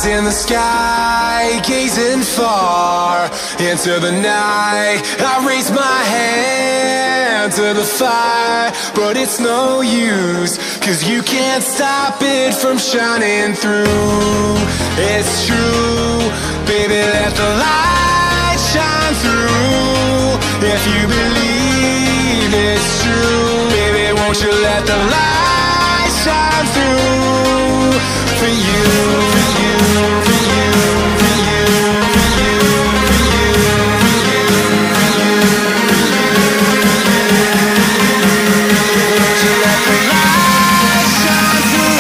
in the sky, gazing far into the night. I raise my hand to the fire, but it's no use, 'cause you can't stop it from shining through. It's true, baby, let the light shine through. If you believe it's true, baby, won't you let the light shine through for you, for you, for you, for you, for you, for you, for you, for you, won't you let the light shine through?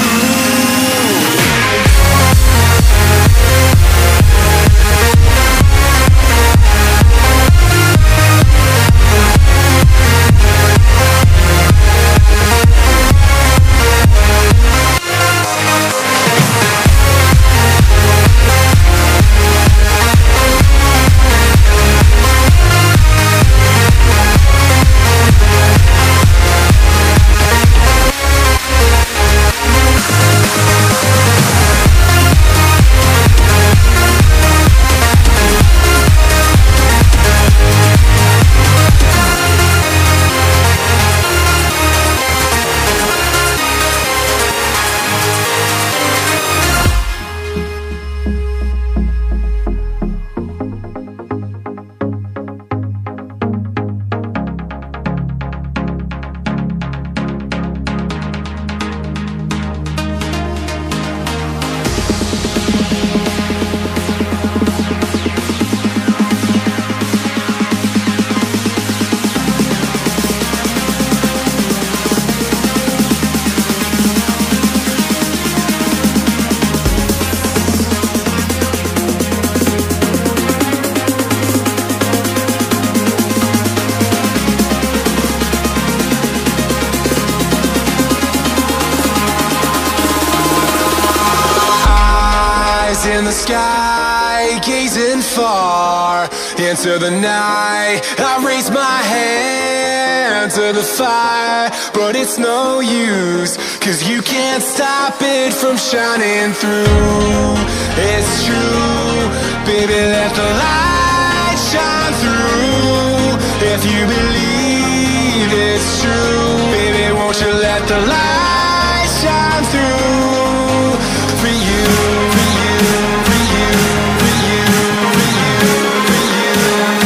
In the sky, gazing far into the night. I raise my hand to the fire, but it's no use, 'cause you can't stop it from shining through. It's true, baby, let the light shine through. If you believe it's true, baby, won't you let the light shine through for you, for you, for you, for you, for you, for you, for you,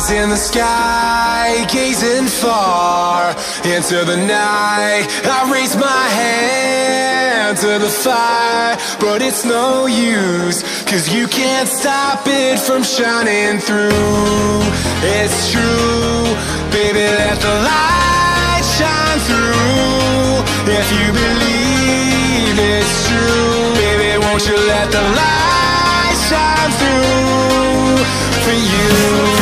in the sky, gazing far into the night. I raise my hand to the fire, but it's no use, 'cause you can't stop it from shining through. It's true, baby, let the light shine through. If you believe it's true, baby, won't you let the light shine through for you.